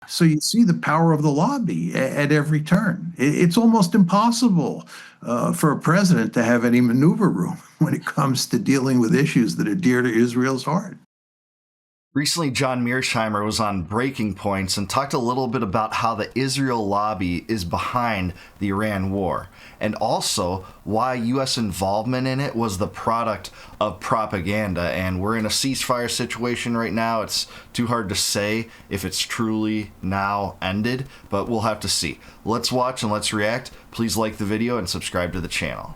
So you see the power of the lobby at every turn. It's almost impossible for a president to have any maneuver room when it comes to dealing with issues that are dear to Israel's heart. Recently, John Mearsheimer was on Breaking Points and talked a little bit about how the Israel lobby is behind the Iran war, and also why U.S. involvement in it was the product of propaganda. And we're in a ceasefire situation right now. It's too hard to say if it's truly now ended, but we'll have to see. Let's watch and let's react. Please like the video and subscribe to the channel.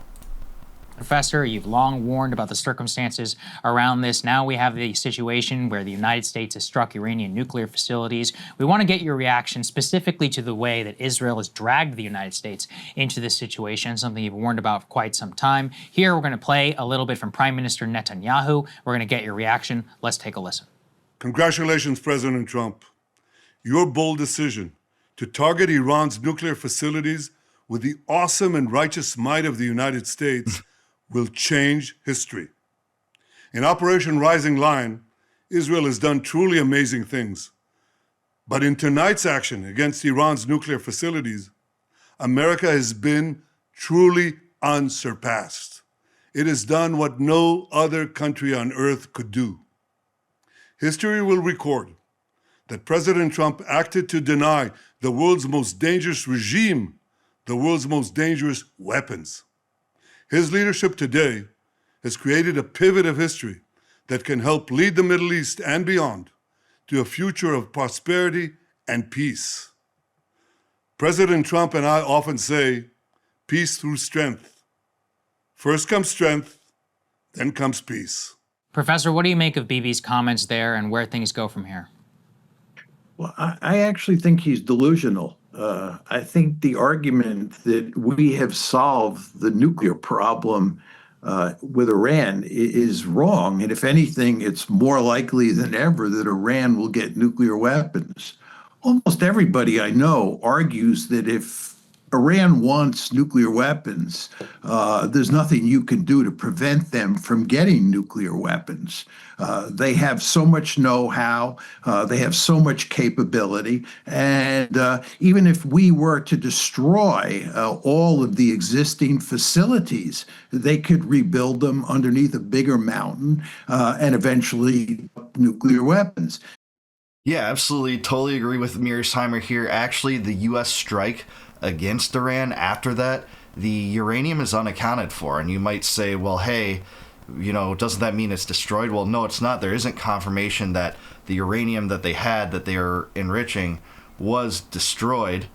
Professor, you've long warned about the circumstances around this. Now we have the situation where the United States has struck Iranian nuclear facilities. We want to get your reaction specifically to the way that Israel has dragged the United States into this situation, something you've warned about for quite some time. Here, we're going to play a little bit from Prime Minister Netanyahu. We're going to get your reaction. Let's take a listen. Congratulations, President Trump. Your bold decision to target Iran's nuclear facilities with the awesome and righteous might of the United States will change history. In Operation Rising Lion, Israel has done truly amazing things. But in tonight's action against Iran's nuclear facilities, America has been truly unsurpassed. It has done what no other country on earth could do. History will record that President Trump acted to deny the world's most dangerous regime the world's most dangerous weapons. His leadership today has created a pivot of history that can help lead the Middle East and beyond to a future of prosperity and peace. President Trump and I often say, peace through strength. First comes strength, then comes peace. Professor, what do you make of Bibi's comments there and where things go from here? Well, I actually think he's delusional. I think the argument that we have solved the nuclear problem with Iran is wrong. And if anything, it's more likely than ever that Iran will get nuclear weapons. Almost everybody I know argues that if Iran wants nuclear weapons, there's nothing you can do to prevent them from getting nuclear weapons. They have so much know-how, they have so much capability, and even if we were to destroy all of the existing facilities, they could rebuild them underneath a bigger mountain and eventually nuclear weapons. Yeah, absolutely. Totally agree with Mearsheimer here. Actually, the U.S. strike against Iran after that, the uranium is unaccounted for. And you might say, well, hey, you know, doesn't that mean it's destroyed? Well, no, it's not. There isn't confirmation that the uranium that they had, that they are enriching, was destroyed.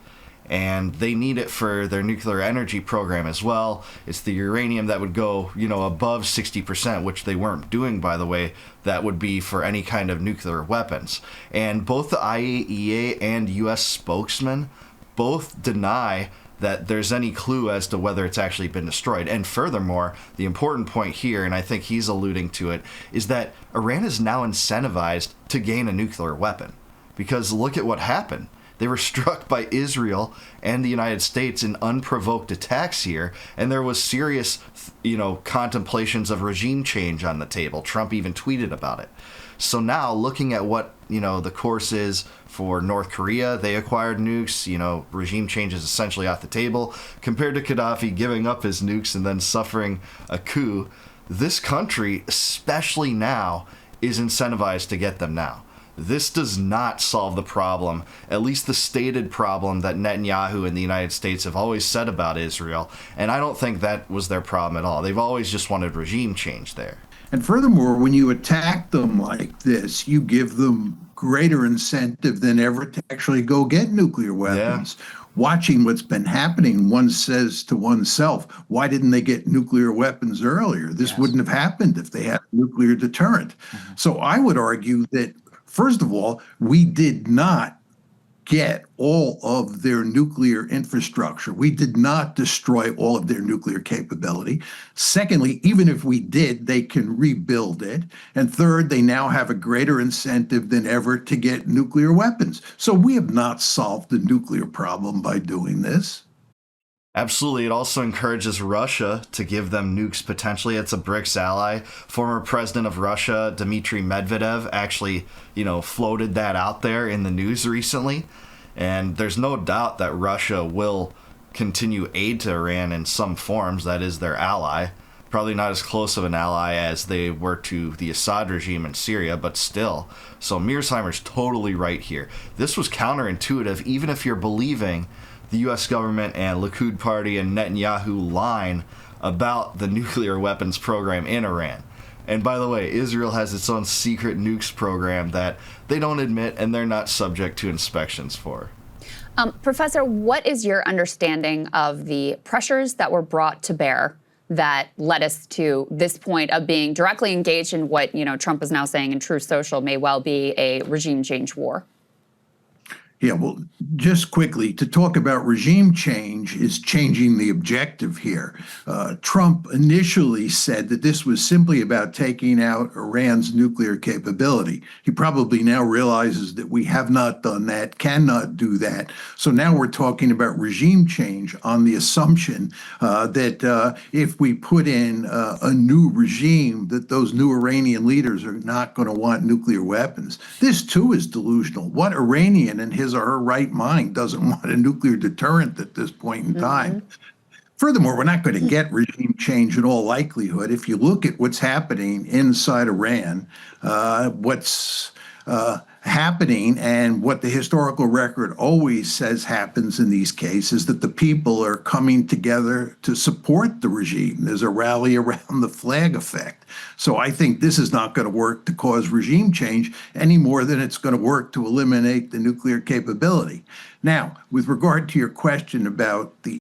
And they need it for their nuclear energy program as well. It's the uranium that would go, you know, above 60%, which they weren't doing, by the way. That would be for any kind of nuclear weapons. And both the IAEA and U.S. spokesman both deny that there's any clue as to whether it's actually been destroyed. And furthermore, the important point here, and I think he's alluding to it, is that Iran is now incentivized to gain a nuclear weapon. Because look at what happened. They were struck by Israel and the United States in unprovoked attacks here, and there was serious, contemplations of regime change on the table. Trump even tweeted about it. So now, looking at what, the course is for North Korea, they acquired nukes, regime change is essentially off the table. Compared to Gaddafi giving up his nukes and then suffering a coup, this country, especially now, is incentivized to get them now. This does not solve the problem, at least the stated problem that Netanyahu and the United States have always said about Israel, and I don't think that was their problem at all. They've always just wanted regime change there. And furthermore, when you attack them like this, you give them greater incentive than ever to actually go get nuclear weapons. Yeah. Watching what's been happening, one says to oneself, why didn't they get nuclear weapons earlier? This wouldn't have happened if they had a nuclear deterrent. So I would argue that, first of all, we did not get all of their nuclear infrastructure. We did not destroy all of their nuclear capability. Secondly, even if we did, they can rebuild it. And third, they now have a greater incentive than ever to get nuclear weapons. So we have not solved the nuclear problem by doing this. Absolutely. It also encourages Russia to give them nukes potentially. It's a BRICS ally. Former president of Russia, Dmitry Medvedev, actually, floated that out there in the news recently. And there's no doubt that Russia will continue aid to Iran in some forms. That is their ally. Probably not as close of an ally as they were to the Assad regime in Syria, but still. So Mearsheimer's totally right here. This was counterintuitive, even if you're believing the U.S. government and Likud party and Netanyahu line about the nuclear weapons program in Iran. And by the way, Israel has its own secret nukes program that they don't admit and they're not subject to inspections for. Professor, what is your understanding of the pressures that were brought to bear that led us to this point of being directly engaged in what, Trump is now saying in Truth Social may well be a regime change war? Yeah, well, just quickly, to talk about regime change is changing the objective here. Trump initially said that this was simply about taking out Iran's nuclear capability. He probably now realizes that we have not done that, cannot do that. So now we're talking about regime change on the assumption that if we put in a new regime, that those new Iranian leaders are not going to want nuclear weapons. This, too, is delusional. What Iranian in his or her right mind doesn't want a nuclear deterrent at this point in time? Furthermore, we're not going to get regime change in all likelihood. If you look at what's happening inside Iran, what's happening and what the historical record always says happens in these cases, that the people are coming together to support the regime. There's a rally around the flag effect. So I think this is not going to work to cause regime change any more than it's going to work to eliminate the nuclear capability. Now, with regard to your question about the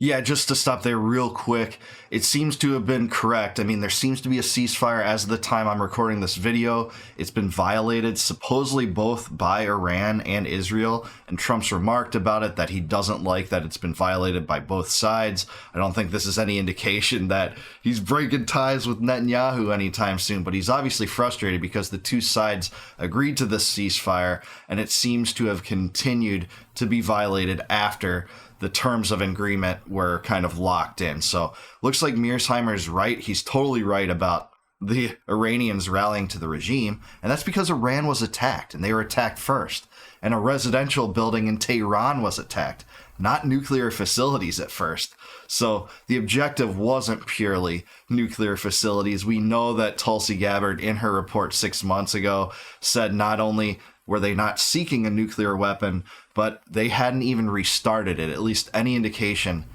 Yeah, just to stop there real quick, it seems to have been correct. I mean, there seems to be a ceasefire as of the time I'm recording this video. It's been violated supposedly both by Iran and Israel, and Trump's remarked about it that he doesn't like that it's been violated by both sides. I don't think this is any indication that he's breaking ties with Netanyahu anytime soon, but he's obviously frustrated because the two sides agreed to this ceasefire, and it seems to have continued to be violated after the terms of agreement were kind of locked in. So looks like Mearsheimer's right. He's totally right about the Iranians rallying to the regime. And that's because Iran was attacked, and they were attacked first. And a residential building in Tehran was attacked, not nuclear facilities at first. So the objective wasn't purely nuclear facilities. We know that Tulsi Gabbard, in her report 6 months ago, said not only were they not seeking a nuclear weapon, but they hadn't even restarted it. At least any indication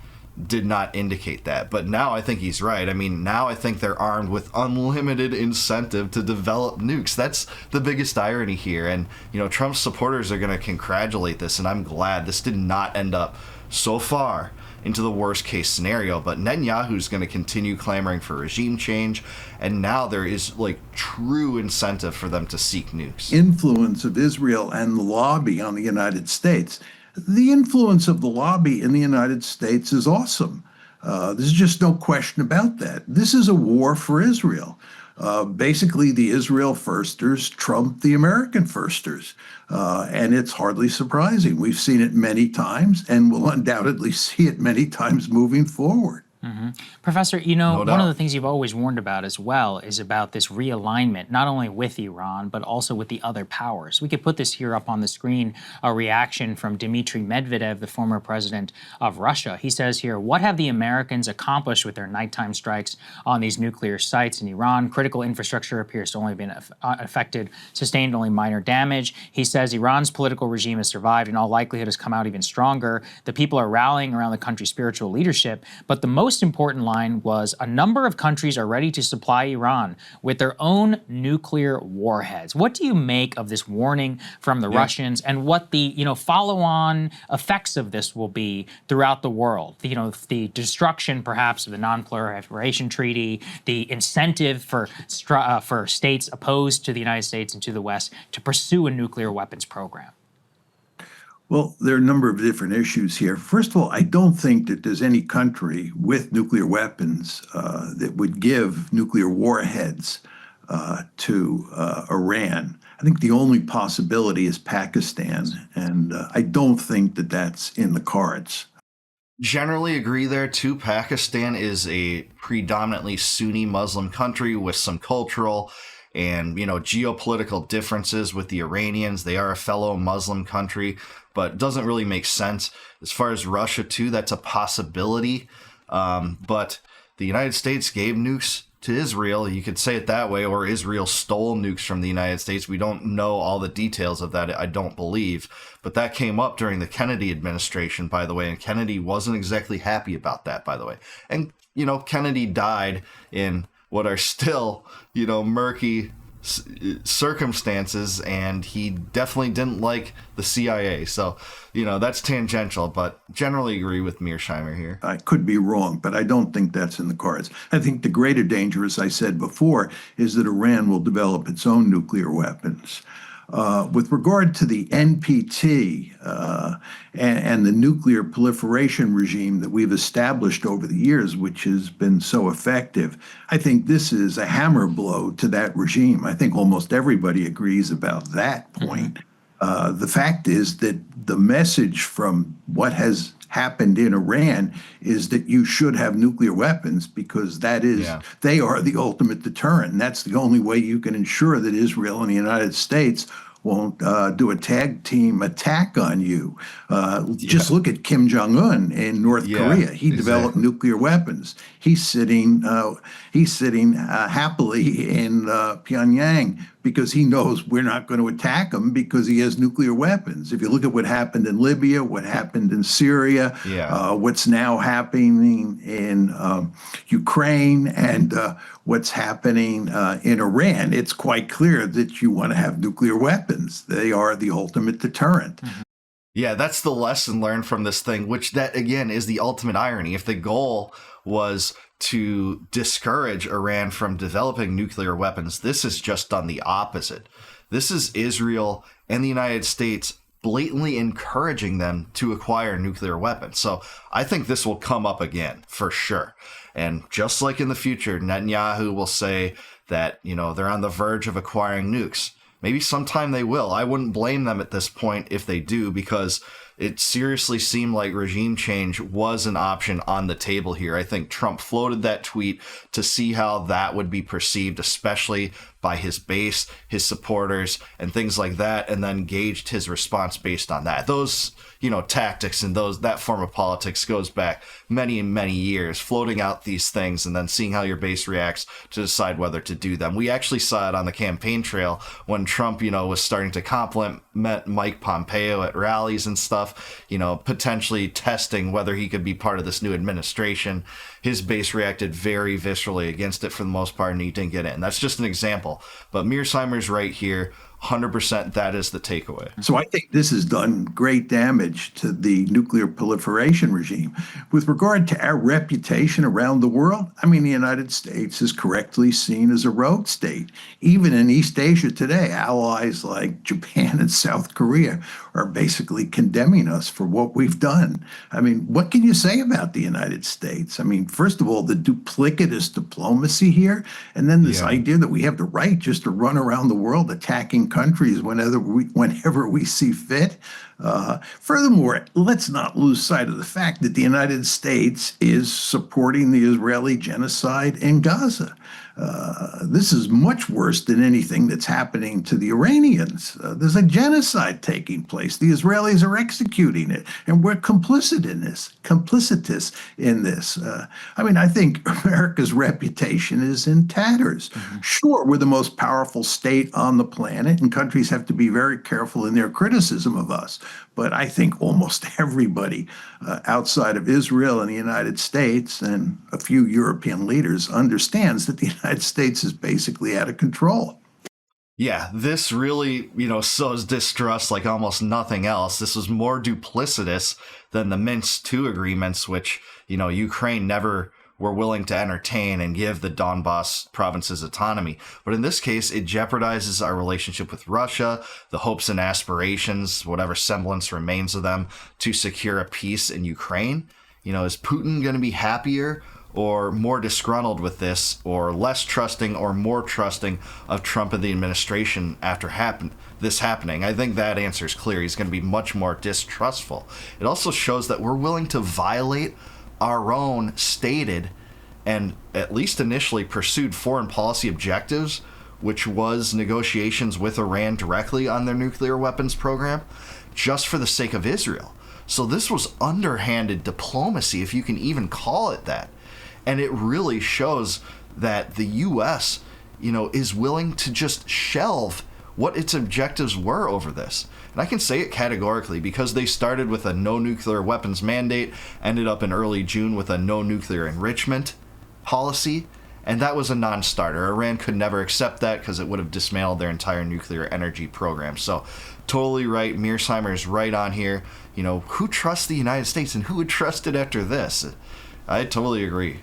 did not indicate that. But now I think he's right. I mean, now I think they're armed with unlimited incentive to develop nukes. That's the biggest irony here. And, Trump's supporters are going to congratulate this, and I'm glad this did not end up so far into the worst case scenario. But Netanyahu's going to continue clamoring for regime change, and now there is true incentive for them to seek nukes. Influence of Israel and the lobby on the United States. The influence of the lobby in the United States is awesome. There's just no question about that. This is a war for Israel. Basically, the Israel firsters trump the American firsters. And it's hardly surprising. We've seen it many times and will undoubtedly see it many times moving forward. Professor, one of the things you've always warned about as well is about this realignment, not only with Iran, but also with the other powers. We could put this here up on the screen, a reaction from Dmitry Medvedev, the former president of Russia. He says here, what have the Americans accomplished with their nighttime strikes on these nuclear sites in Iran? Critical infrastructure appears to only have been affected, sustained only minor damage. He says Iran's political regime has survived, in all likelihood has come out even stronger. The people are rallying around the country's spiritual leadership, but the most important line was a number of countries are ready to supply Iran with their own nuclear warheads. What do you make of this warning from the Russians, and what the follow-on effects of this will be throughout the world? The destruction perhaps of the Non-Proliferation Treaty, the incentive for states opposed to the United States and to the West to pursue a nuclear weapons program. Well, there are a number of different issues here. First of all, I don't think that there's any country with nuclear weapons that would give nuclear warheads to Iran. I think the only possibility is Pakistan, and I don't think that that's in the cards. Generally agree there too. Pakistan is a predominantly Sunni Muslim country with some cultural and, geopolitical differences with the Iranians. They are a fellow Muslim country, but doesn't really make sense. As far as Russia too, that's a possibility. But the United States gave nukes to Israel. You could say it that way, or Israel stole nukes from the United States. We don't know all the details of that, I don't believe. But that came up during the Kennedy administration, by the way, and Kennedy wasn't exactly happy about that, by the way. And, Kennedy died in what are still, murky circumstances, and he definitely didn't like the CIA. So, that's tangential, but generally agree with Mearsheimer here. I could be wrong, but I don't think that's in the cards. I think the greater danger, as I said before, is that Iran will develop its own nuclear weapons. With regard to the NPT and the nuclear proliferation regime that we've established over the years, which has been so effective, I think this is a hammer blow to that regime. I think almost everybody agrees about that point. The fact is that the message from what has happened in Iran is that you should have nuclear weapons because they are the ultimate deterrent. And that's the only way you can ensure that Israel and the United States won't do a tag team attack on you. Just look at Kim Jong-un in North Korea. He developed nuclear weapons. He's sitting happily in Pyongyang because he knows we're not going to attack him because he has nuclear weapons. If you look at what happened in Libya, what happened in Syria, what's now happening in Ukraine, and what's happening in Iran, it's quite clear that you want to have nuclear weapons. They are the ultimate deterrent. Yeah, that's the lesson learned from this thing, which that, again, is the ultimate irony. If the goal was to discourage Iran from developing nuclear weapons, this is just done the opposite. This is Israel and the United States blatantly encouraging them to acquire nuclear weapons. So I think this will come up again, for sure. And just like in the future, Netanyahu will say that, they're on the verge of acquiring nukes. Maybe sometime they will. I wouldn't blame them at this point if they do, because it seriously seemed like regime change was an option on the table here. I think Trump floated that tweet to see how that would be perceived, especially by his base, his supporters, and things like that, and then gauged his response based on that. Those, tactics and that form of politics goes back many, many years, floating out these things and then seeing how your base reacts to decide whether to do them. We actually saw it on the campaign trail when Trump, was starting to compliment Mike Pompeo at rallies and stuff, potentially testing whether he could be part of this new administration. His base reacted very viscerally against it for the most part, and he didn't get in. That's just an example. But Mearsheimer's right here. 100% that is the takeaway. So I think this has done great damage to the nuclear proliferation regime. With regard to our reputation around the world, the United States is correctly seen as a rogue state. Even in East Asia today, allies like Japan and South Korea are basically condemning us for what we've done. What can you say about the United States? First of all, the duplicitous diplomacy here, and then this idea that we have the right just to run around the world attacking countries whenever we see fit. Furthermore, let's not lose sight of the fact that the United States is supporting the Israeli genocide in Gaza. This is much worse than anything that's happening to the Iranians. There's a genocide taking place. The Israelis are executing it, and we're complicitous in this. I think America's reputation is in tatters. Sure, we're the most powerful state on the planet, and countries have to be very careful in their criticism of us. But I think almost everybody outside of Israel and the United States and a few European leaders understands that the United States is basically out of control. Yeah, this really, sows distrust like almost nothing else. This was more duplicitous than the Minsk II agreements, which, Ukraine never were willing to entertain and give the Donbas provinces autonomy. But in this case, it jeopardizes our relationship with Russia, the hopes and aspirations, whatever semblance remains of them, to secure a peace in Ukraine. Is Putin going to be happier or more disgruntled with this, or less trusting or more trusting of Trump and the administration after this happening. I think that answer is clear. He's going to be much more distrustful. It also shows that we're willing to violate our own stated and at least initially pursued foreign policy objectives, which was negotiations with Iran directly on their nuclear weapons program, just for the sake of Israel. So this was underhanded diplomacy, if you can even call it that. And it really shows that the U.S., is willing to just shelve what its objectives were over this. And I can say it categorically because they started with a no nuclear weapons mandate, ended up in early June with a no nuclear enrichment policy, and that was a non-starter. Iran could never accept that because it would have dismantled their entire nuclear energy program. So totally right. Mearsheimer is right on here. Who trusts the United States and who would trust it after this? I totally agree.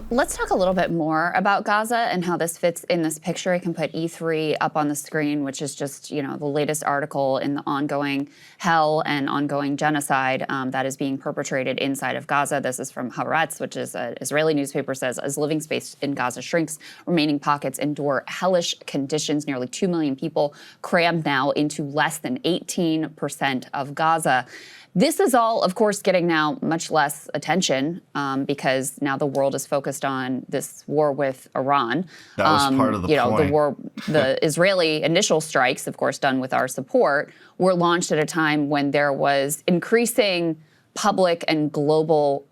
Let's talk a little bit more about Gaza and how this fits in this picture. I can put E3 up on the screen, which is just, the latest article in the ongoing hell and ongoing genocide that is being perpetrated inside of Gaza. This is from Haaretz, which is an Israeli newspaper, says, as living space in Gaza shrinks, remaining pockets endure hellish conditions. Nearly 2 million people crammed now into less than 18% of Gaza. This is all, of course, getting now much less attention because now the world is focused on this war with Iran. That was part of the point. The Israeli initial strikes, of course, done with our support, were launched at a time when there was increasing public and global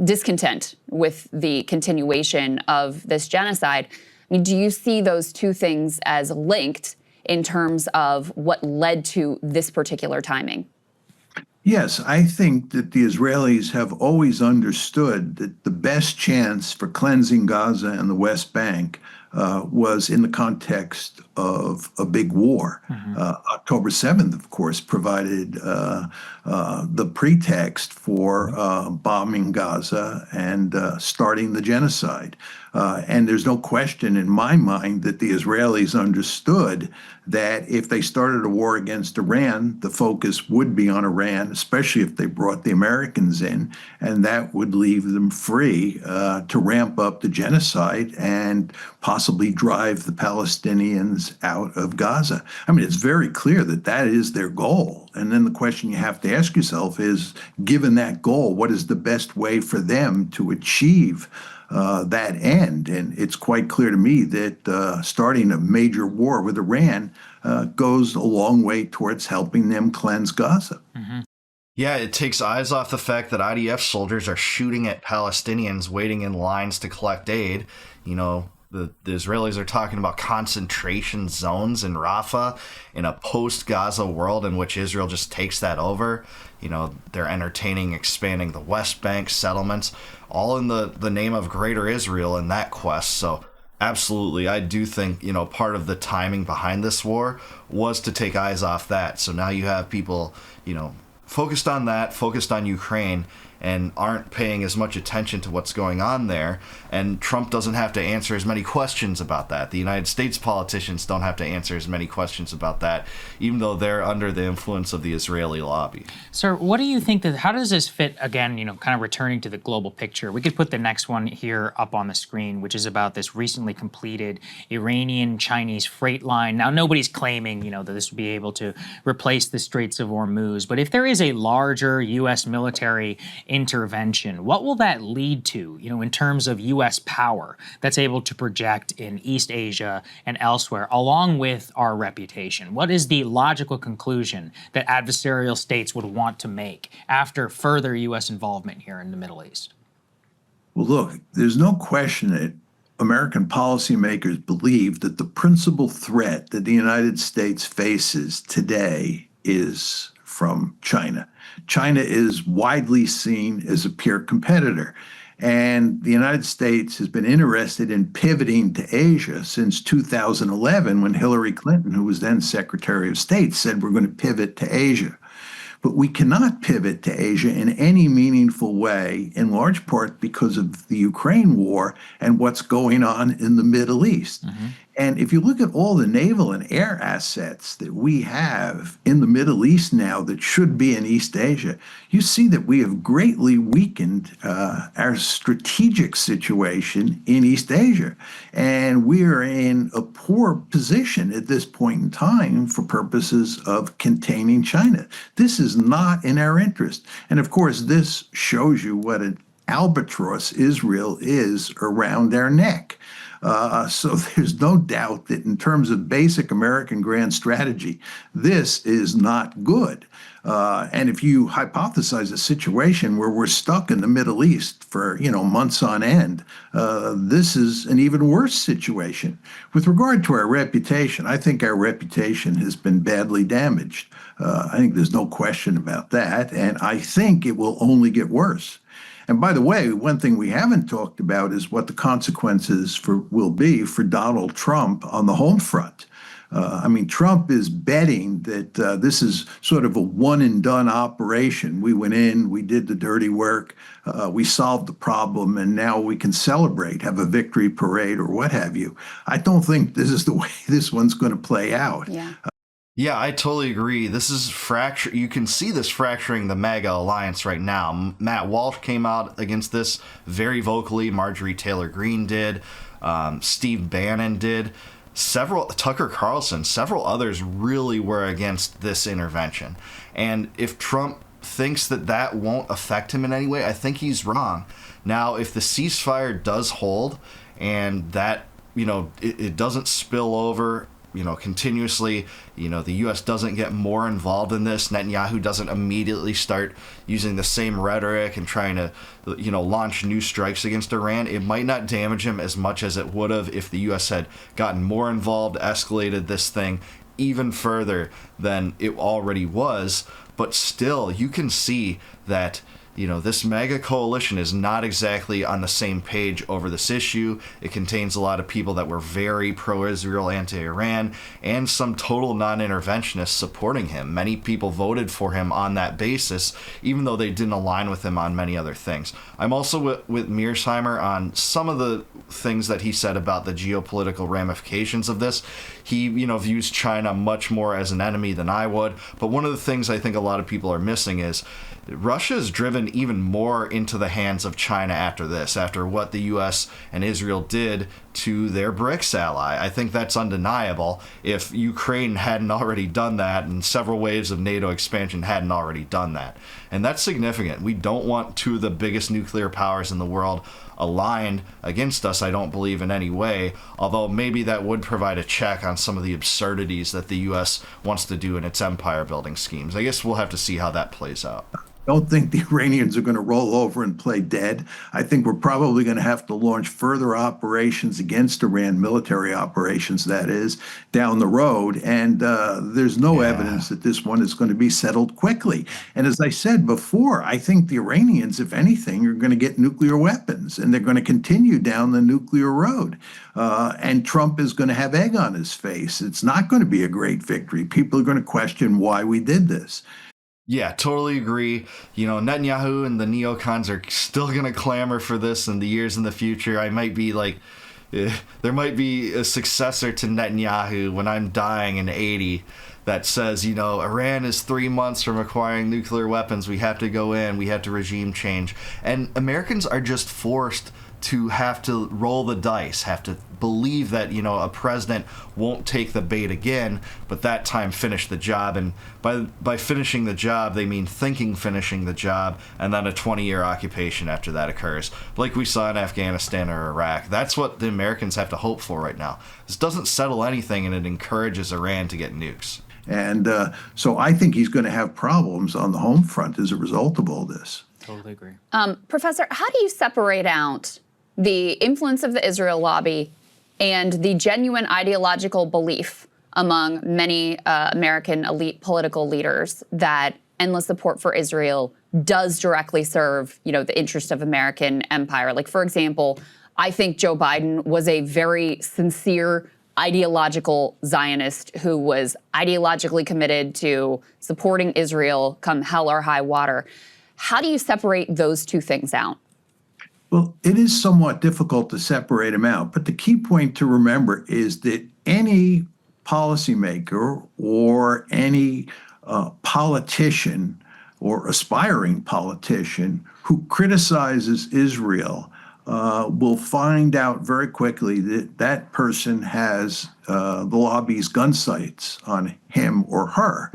discontent with the continuation of this genocide. I mean, do you see those two things as linked in terms of what led to this particular timing? Yes, I think that the Israelis have always understood that the best chance for cleansing Gaza and the West Bank was in the context of a big war. October 7th, of course, provided the pretext for bombing Gaza and starting the genocide. And there's no question in my mind that the Israelis understood that if they started a war against Iran, the focus would be on Iran, especially if they brought the Americans in, and that would leave them free to ramp up the genocide and possibly drive the Palestinians out of Gaza. I mean, it's very clear that that is their goal. And then the question you have to ask yourself is, given that goal, what is the best way for them to achieve that end? And it's quite clear to me that starting a major war with Iran goes a long way towards helping them cleanse Gaza. Mm-hmm. Yeah, it takes eyes off the fact that IDF soldiers are shooting at Palestinians waiting in lines to collect aid. The Israelis are talking about concentration zones in Rafah in a post-Gaza world in which Israel just takes that over. They're entertaining expanding the West Bank settlements, all in the name of Greater Israel in that quest. So absolutely, I do think, part of the timing behind this war was to take eyes off that. So now you have people, focused on that, focused on Ukraine, and aren't paying as much attention to what's going on there. And Trump doesn't have to answer as many questions about that. The United States politicians don't have to answer as many questions about that, even though they're under the influence of the Israeli lobby. Sir, what do you think how does this fit, again, kind of returning to the global picture? We could put the next one here up on the screen, which is about this recently completed Iranian-Chinese freight line. Now, nobody's claiming, that this would be able to replace the Straits of Hormuz, but if there is a larger U.S. military intervention, what will that lead to, in terms of U.S. power that's able to project in East Asia and elsewhere, along with our reputation? What is the logical conclusion that adversarial states would want to make after further U.S. involvement here in the Middle East? Well, look, there's no question that American policymakers believe that the principal threat that the United States faces today is from China. China is widely seen as a peer competitor, and the United States has been interested in pivoting to Asia since 2011, when Hillary Clinton, who was then Secretary of State, said we're going to pivot to Asia. But we cannot pivot to Asia in any meaningful way, in large part because of the Ukraine war and what's going on in the Middle East. And if you look at all the naval and air assets that we have in the Middle East now that should be in East Asia, you see that we have greatly weakened our strategic situation in East Asia. And we are in a poor position at this point in time for purposes of containing China. This is not in our interest. And of course, this shows you what an albatross Israel is around our neck. So there's no doubt that in terms of basic American grand strategy, this is not good. And if you hypothesize a situation where we're stuck in the Middle East for, months on end, this is an even worse situation. With regard to our reputation, I think our reputation has been badly damaged. I think there's no question about that. And I think it will only get worse. And by the way, one thing we haven't talked about is what the consequences will be for Donald Trump on the home front. Trump is betting that this is sort of a one and done operation. We went in, we did the dirty work, we solved the problem, and now we can celebrate, have a victory parade or what have you. I don't think this is the way this one's going to play out. Yeah. Yeah, I totally agree. This is fracture. You can see this fracturing the MAGA alliance right now. Matt Walsh came out against this very vocally. Marjorie Taylor Greene did. Steve Bannon did. Tucker Carlson, several others really were against this intervention. And if Trump thinks that won't affect him in any way, I think he's wrong. Now, if the ceasefire does hold and that, it doesn't spill over, continuously, the U.S. doesn't get more involved in this. Netanyahu doesn't immediately start using the same rhetoric and trying to, launch new strikes against Iran. It might not damage him as much as it would have if the U.S. had gotten more involved, escalated this thing even further than it already was. But still, you can see that this MAGA coalition is not exactly on the same page over this issue. It contains a lot of people that were very pro-Israel, anti-Iran, and some total non-interventionists supporting him. Many people voted for him on that basis, even though they didn't align with him on many other things. I'm also with Mearsheimer on some of the things that he said about the geopolitical ramifications of this. He, views China much more as an enemy than I would. But one of the things I think a lot of people are missing is Russia is driven even more into the hands of China after what the U.S. and Israel did to their BRICS ally. I think that's undeniable. If Ukraine hadn't already done that and several waves of NATO expansion hadn't already done that. And that's significant. We don't want two of the biggest nuclear powers in the world aligned against us, I don't believe in any way, although maybe that would provide a check on some of the absurdities that the U.S. wants to do in its empire building schemes. I guess we'll have to see how that plays out. Don't think the Iranians are going to roll over and play dead. I think we're probably going to have to launch further operations against Iran, military operations, that is, down the road. And there's no evidence that this one is going to be settled quickly. And as I said before, I think the Iranians, if anything, are going to get nuclear weapons, and they're going to continue down the nuclear road. And Trump is going to have egg on his face. It's not going to be a great victory. People are going to question why we did this. Yeah, totally agree. Netanyahu and the neocons are still going to clamor for this in the years in the future. I might be like, there might be a successor to Netanyahu when I'm dying in 80 that says, Iran is 3 months from acquiring nuclear weapons. We have to go in. We have to regime change. And Americans are just forced to have to roll the dice, have to believe that, a president won't take the bait again, but that time finish the job. And by finishing the job, they mean finishing the job, and then a 20-year occupation after that occurs, like we saw in Afghanistan or Iraq. That's what the Americans have to hope for right now. This doesn't settle anything, and it encourages Iran to get nukes. And so I think he's going to have problems on the home front as a result of all this. Totally agree. Professor, how do you separate out the influence of the Israel lobby and the genuine ideological belief among many American elite political leaders that endless support for Israel does directly serve, the interest of American empire? Like, for example, I think Joe Biden was a very sincere ideological Zionist who was ideologically committed to supporting Israel come hell or high water. How do you separate those two things out? Well, it is somewhat difficult to separate them out, but the key point to remember is that any policymaker or any politician or aspiring politician who criticizes Israel will find out very quickly that that person has the lobby's gun sights on him or her.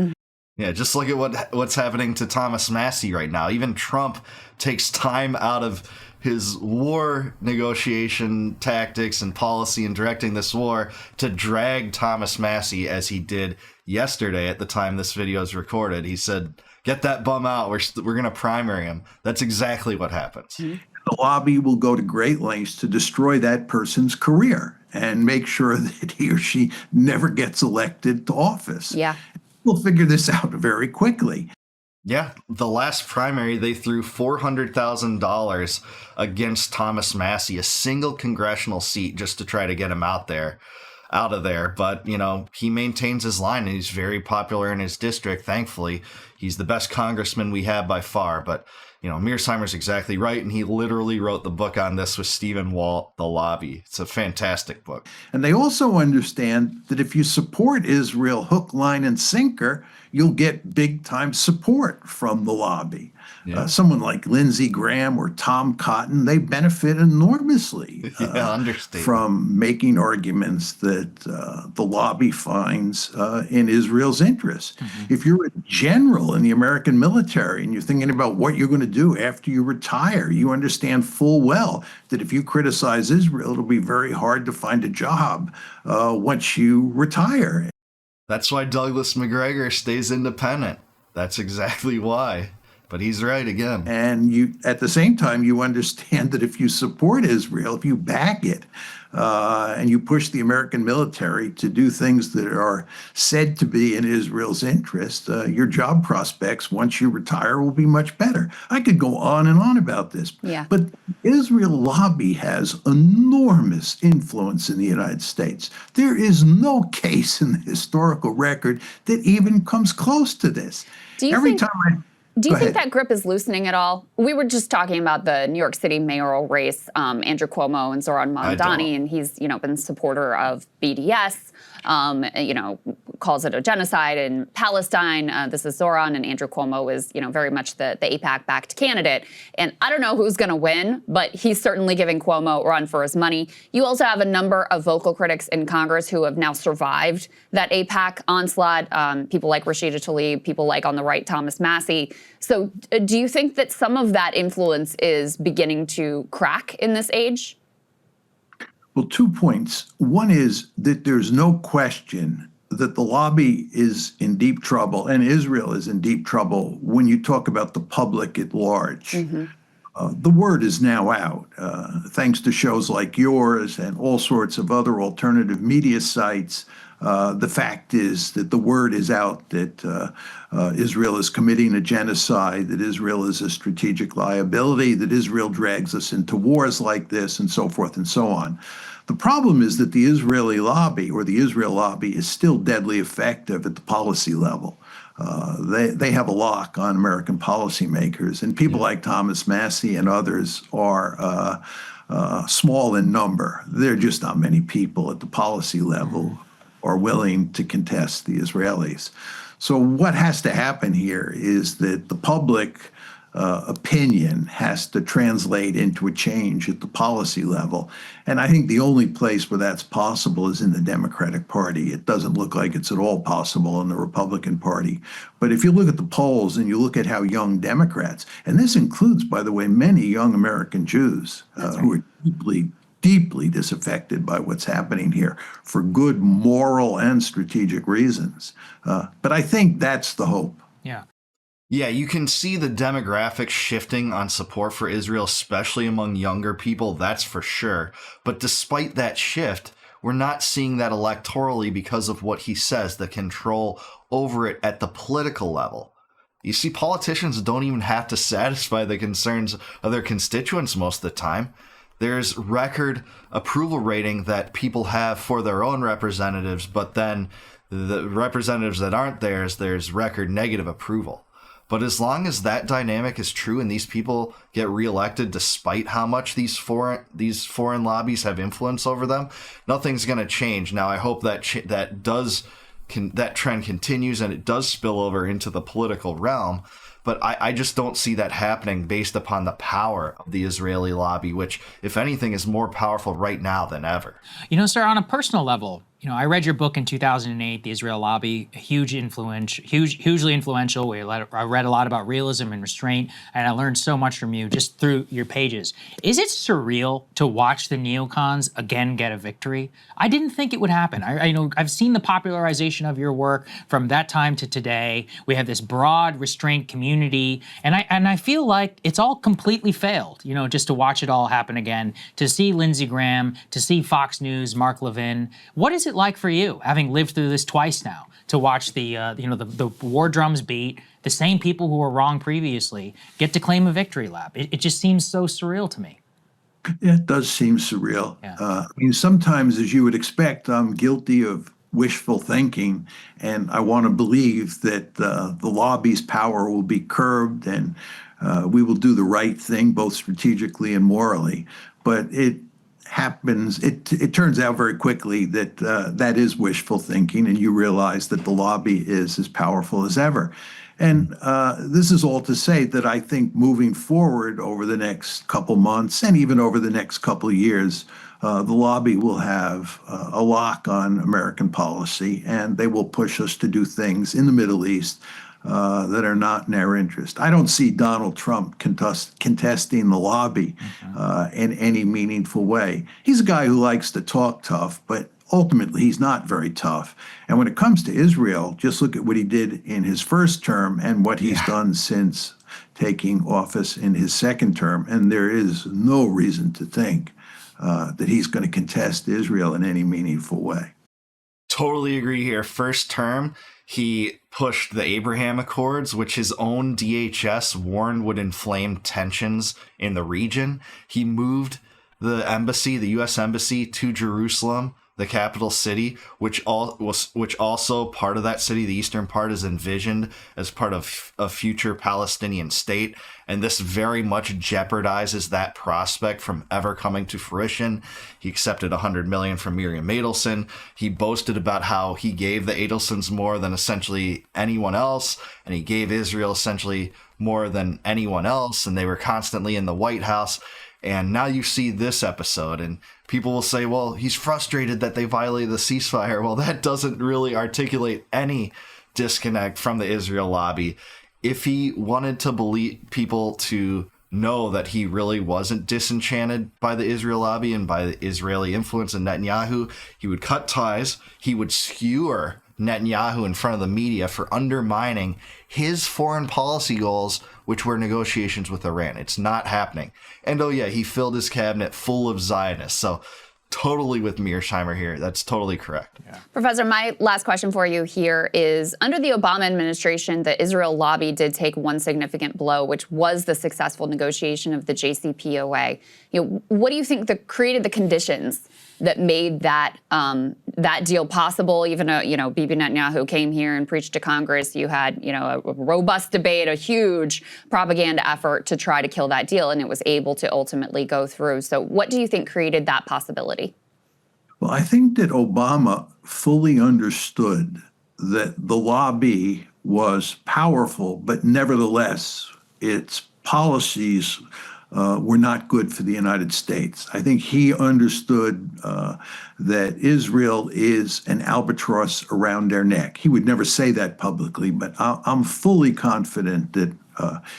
Yeah, just look at what's happening to Thomas Massie right now. Even Trump takes time out of his war negotiation tactics and policy in directing this war to drag Thomas Massie, as he did yesterday at the time this video is recorded. He said, "Get that bum out. We're going to primary him." That's exactly what happens. The lobby will go to great lengths to destroy that person's career and make sure that he or she never gets elected to office. Yeah. We'll figure this out very quickly. Yeah, the last primary, they threw $400,000 against Thomas Massie, a single congressional seat, just to try to get him out of there. But, he maintains his line, and he's very popular in his district, thankfully. He's the best congressman we have by far. But, Mearsheimer's exactly right, and he literally wrote the book on this with Stephen Walt, The Lobby. It's a fantastic book. And they also understand that if you support Israel hook, line, and sinker, you'll get big-time support from the lobby. Yeah. Someone like Lindsey Graham or Tom Cotton, they benefit enormously from making arguments that the lobby finds in Israel's interests. Mm-hmm. If you're a general in the American military and you're thinking about what you're going to do after you retire, you understand full well that if you criticize Israel, it'll be very hard to find a job once you retire. That's why Douglas McGregor stays independent. That's exactly why. But he's right again. And you, at the same time, you understand that if you support Israel, if you back it, and you push the American military to do things that are said to be in Israel's interest, your job prospects once you retire will be much better. I could go on and on about this. Yeah. But Israel lobby has enormous influence in the United States. There is no case in the historical record that even comes close to this. Do you think that grip is loosening at all? We were just talking about the New York City mayoral race, Andrew Cuomo and Zoran Mamdani, and he's, been a supporter of BDS, calls it a genocide in Palestine. This is Zoran, and Andrew Cuomo is, very much the AIPAC-backed candidate. And I don't know who's going to win, but he's certainly giving Cuomo a run for his money. You also have a number of vocal critics in Congress who have now survived that AIPAC onslaught, people like Rashida Tlaib, people like on the right, Thomas Massie. So do you think that some of that influence is beginning to crack in this age? Well, 2 points. One is that there's no question that the lobby is in deep trouble and Israel is in deep trouble when you talk about the public at large. Mm-hmm. The word is now out, thanks to shows like yours and all sorts of other alternative media sites. The fact is that the word is out that Israel is committing a genocide, that Israel is a strategic liability, that Israel drags us into wars like this, and so forth and so on. The problem is that the Israeli lobby, or the Israel lobby, is still deadly effective at the policy level. They have a lock on American policymakers, and people like Thomas Massie and others are small in number. There are just not many people at the policy level are willing to contest the Israelis. So what has to happen here is that the public opinion has to translate into a change at the policy level. And I think the only place where that's possible is in the Democratic Party. It doesn't look like it's at all possible in the Republican Party. But if you look at the polls and you look at how young Democrats, and this includes, by the way, many young American Jews who are deeply disaffected by what's happening here for good moral and strategic reasons. But I think that's the hope. Yeah. Yeah, you can see the demographics shifting on support for Israel, especially among younger people, that's for sure. But despite that shift, we're not seeing that electorally because of what he says, the control over it at the political level. You see, politicians don't even have to satisfy the concerns of their constituents most of the time. There's record approval rating that people have for their own representatives, but then the representatives that aren't theirs, there's record negative approval. But as long as that dynamic is true and these people get reelected despite how much these foreign lobbies have influence over them, nothing's going to change. Now, I hope that that trend continues and it does spill over into the political realm. But I just don't see that happening based upon the power of the Israeli lobby, which, if anything, is more powerful right now than ever. You know, sir, on a personal level, I read your book in 2008, The Israel Lobby, hugely influential. I read a lot about realism and restraint, and I learned so much from you just through your pages. Is it surreal to watch the neocons again get a victory? I didn't think it would happen. I've seen the popularization of your work from that time to today. We have this broad restraint community, and I feel like it's all completely failed, just to watch it all happen again, to see Lindsey Graham, to see Fox News, Mark Levin. What is it like for you, having lived through this twice now, to watch the war drums beat, the same people who were wrong previously get to claim a victory lap? It just seems so surreal to me. Yeah, it does seem surreal. Yeah. Sometimes, as you would expect, I'm guilty of wishful thinking, and I want to believe that the lobby's power will be curbed and we will do the right thing, both strategically and morally. But it turns out very quickly that that is wishful thinking, and you realize that the lobby is as powerful as ever. And this is all to say that I think moving forward over the next couple months and even over the next couple of years, the lobby will have a lock on American policy, and they will push us to do things in the Middle East that are not in our interest. I don't see Donald Trump contesting the lobby in any meaningful way. He's a guy who likes to talk tough, but ultimately he's not very tough. And when it comes to Israel, just look at what he did in his first term and what he's done since taking office in his second term. And there is no reason to think that he's going to contest Israel in any meaningful way. Totally agree here. First term, he pushed the Abraham Accords, which his own DHS warned would inflame tensions in the region. He moved the U.S. embassy to Jerusalem, the capital city, which also part of that city, the eastern part, is envisioned as part of a future Palestinian state. And this very much jeopardizes that prospect from ever coming to fruition. He accepted $100 million from Miriam Adelson. He boasted about how he gave the Adelsons more than essentially anyone else, and he gave Israel essentially more than anyone else, and they were constantly in the White House. And now you see this episode, and people will say, well, he's frustrated that they violated the ceasefire. Well, that doesn't really articulate any disconnect from the Israel lobby. If he wanted to believe people to know that he really wasn't disenchanted by the Israel lobby and by the Israeli influence in Netanyahu, he would cut ties. He would skewer Netanyahu in front of the media for undermining his foreign policy goals, which were negotiations with Iran. It's not happening. And he filled his cabinet full of Zionists. So totally with Mearsheimer here. That's totally correct. Yeah. Professor, my last question for you here is, under the Obama administration, the Israel lobby did take one significant blow, which was the successful negotiation of the JCPOA. What do you think created the conditions that made that deal possible? Even Bibi Netanyahu came here and preached to Congress. You had a robust debate, a huge propaganda effort to try to kill that deal, and it was able to ultimately go through. So what do you think created that possibility? Well, I think that Obama fully understood that the lobby was powerful, but nevertheless, its policies were not good for the United States. I think he understood that Israel is an albatross around their neck. He would never say that publicly, but I'm fully confident that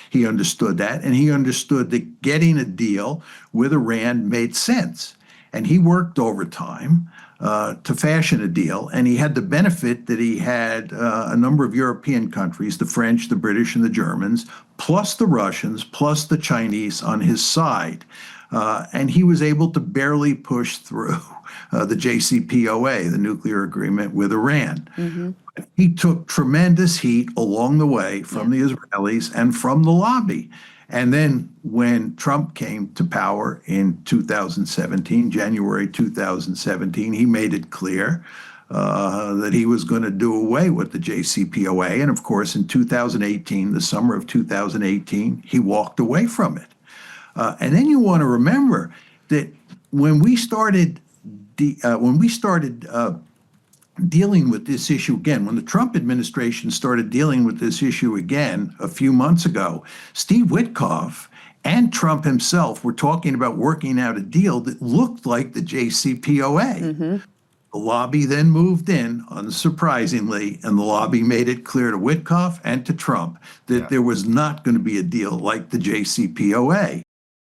he understood that, and he understood that getting a deal with Iran made sense. And he worked overtime to fashion a deal, and he had the benefit that he had a number of European countries, the French, the British, and the Germans, plus the Russians, plus the Chinese on his side. And he was able to barely push through the JCPOA, the nuclear agreement with Iran. Mm-hmm. He took tremendous heat along the way from the Israelis and from the lobby. And then when Trump came to power in 2017, January 2017, he made it clear that he was going to do away with the JCPOA. And of course, in 2018, the summer of 2018, he walked away from it. And then you want to remember that when we started dealing with this issue again, when the Trump administration started dealing with this issue again a few months ago, Steve Witkoff and Trump himself were talking about working out a deal that looked like the JCPOA. Mm-hmm. The lobby then moved in, unsurprisingly, and the lobby made it clear to Witkoff and to Trump that there was not going to be a deal like the JCPOA.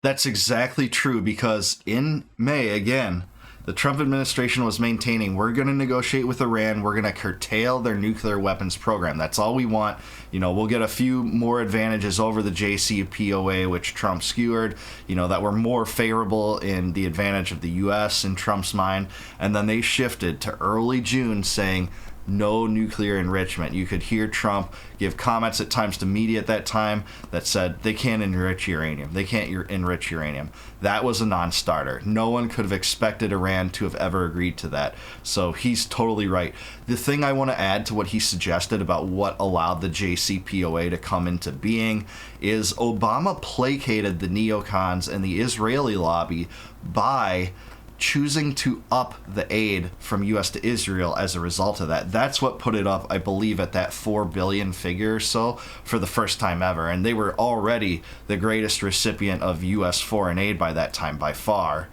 That's exactly true, because in May, again, the Trump administration was maintaining, we're going to negotiate with Iran, we're going to curtail their nuclear weapons program. That's all we want. We'll get a few more advantages over the JCPOA, which Trump skewered, that were more favorable in the advantage of the U.S. in Trump's mind. And then they shifted to early June saying, no nuclear enrichment. You could hear Trump give comments at times to media at that time that said they can't enrich uranium. They can't enrich uranium. That was a non-starter. No one could have expected Iran to have ever agreed to that. So he's totally right. The thing I want to add to what he suggested about what allowed the JCPOA to come into being is Obama placated the neocons and the Israeli lobby by choosing to up the aid from U.S. to Israel as a result of that. That's what put it up, I believe, at that $4 billion figure or so for the first time ever. And they were already the greatest recipient of U.S. foreign aid by that time, by far,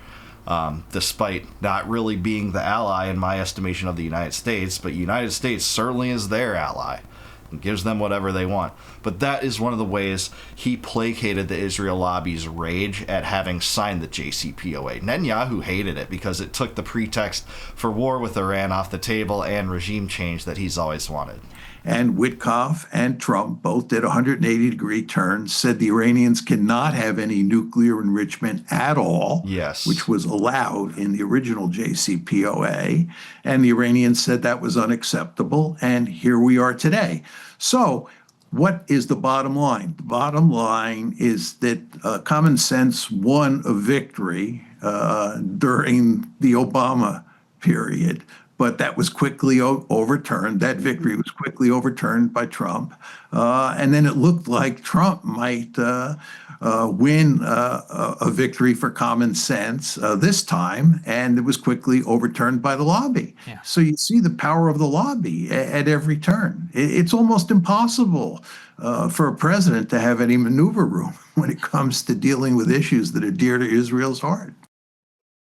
despite not really being the ally, in my estimation, of the United States. But United States certainly is their ally and gives them whatever they want. But that is one of the ways he placated the Israel lobby's rage at having signed the JCPOA. Netanyahu hated it because it took the pretext for war with Iran off the table and regime change that he's always wanted. And Witkoff and Trump both did 180-degree turns, said the Iranians cannot have any nuclear enrichment at all, yes, which was allowed in the original JCPOA. And the Iranians said that was unacceptable. And here we are today. So what is the bottom line? The bottom line is that common sense won a victory during the Obama period. But that was quickly overturned. That victory was quickly overturned by Trump. And then it looked like Trump might win a victory for common sense this time. And it was quickly overturned by the lobby. Yeah. So you see the power of the lobby at every turn. It's almost impossible for a president to have any maneuver room when it comes to dealing with issues that are dear to Israel's heart.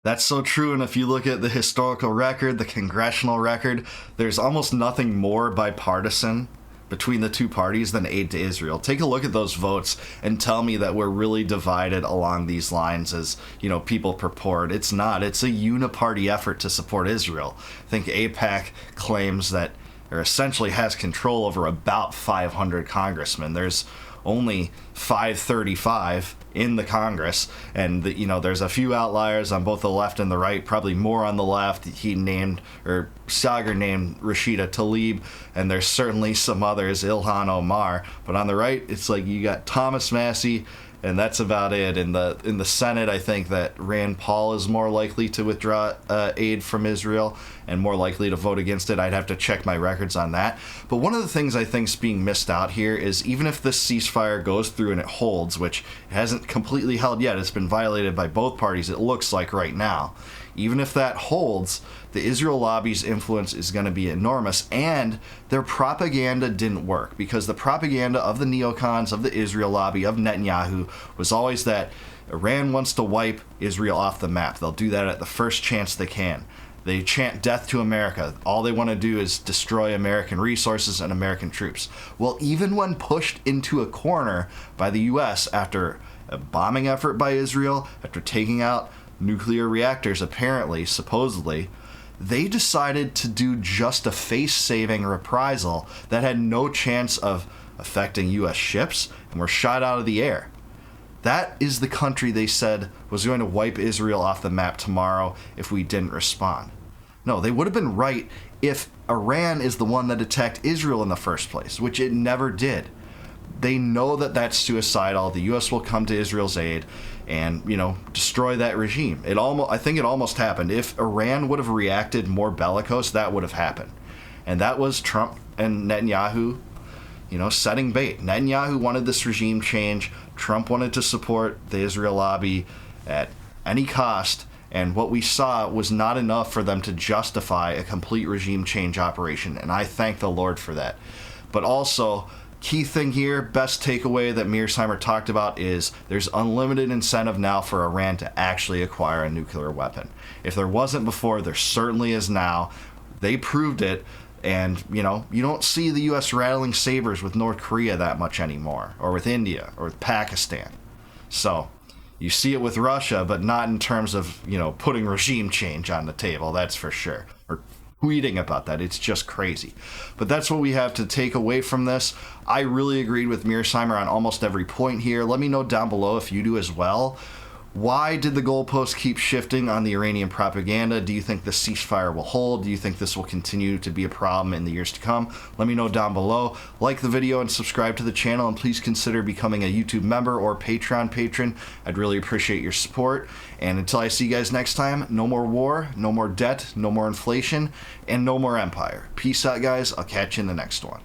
That's so true, and if you look at the historical record, the congressional record, there's almost nothing more bipartisan between the two parties than aid to Israel. Take a look at those votes and tell me that we're really divided along these lines as, people purport. It's not. It's a uniparty effort to support Israel. I think AIPAC claims that, or essentially has control over about 500 congressmen. There's only 535 in the Congress, and there's a few outliers on both the left and the right, probably more on the left. Sagar named Rashida Tlaib, and there's certainly some others, Ilhan Omar, but on the right, it's like you got Thomas Massie, and that's about it. In the Senate, I think that Rand Paul is more likely to withdraw aid from Israel and more likely to vote against it. I'd have to check my records on that. But one of the things I think is being missed out here is even if this ceasefire goes through and it holds, which it hasn't completely held yet, it's been violated by both parties, it looks like right now. Even if that holds, the Israel lobby's influence is going to be enormous, and their propaganda didn't work, because the propaganda of the neocons, of the Israel lobby, of Netanyahu, was always that Iran wants to wipe Israel off the map. They'll do that at the first chance they can. They chant death to America. All they want to do is destroy American resources and American troops. Well, even when pushed into a corner by the U.S. after a bombing effort by Israel, after taking out nuclear reactors, apparently, supposedly, they decided to do just a face-saving reprisal that had no chance of affecting U.S. ships and were shot out of the air. That is the country they said was going to wipe Israel off the map tomorrow if we didn't respond. No, they would have been right if Iran is the one that attacked Israel in the first place, which it never did. they know that that's suicidal. The U.S. will come to Israel's aid and, destroy that regime. I think it almost happened. If Iran would have reacted more bellicose, that would have happened. And that was Trump and Netanyahu, setting bait. Netanyahu wanted this regime change. Trump wanted to support the Israel lobby at any cost. And what we saw was not enough for them to justify a complete regime change operation. And I thank the Lord for that. But also, key thing here, best takeaway that Mearsheimer talked about is there's unlimited incentive now for Iran to actually acquire a nuclear weapon. If there wasn't before, there certainly is now. They proved it. And, you don't see the U.S. rattling sabers with North Korea that much anymore, or with India, or with Pakistan. So you see it with Russia, but not in terms of, putting regime change on the table, that's for sure. Or tweeting about that. It's just crazy. But that's what we have to take away from this. I really agreed with Mearsheimer on almost every point here. Let me know down below if you do as well. Why did the goalposts keep shifting on the Iranian propaganda? Do you think the ceasefire will hold? Do you think this will continue to be a problem in the years to come? Let me know down below. Like the video and subscribe to the channel, and please consider becoming a YouTube member or Patreon patron. I'd really appreciate your support. And until I see you guys next time, no more war, no more debt, no more inflation, and no more empire. Peace out, guys. I'll catch you in the next one.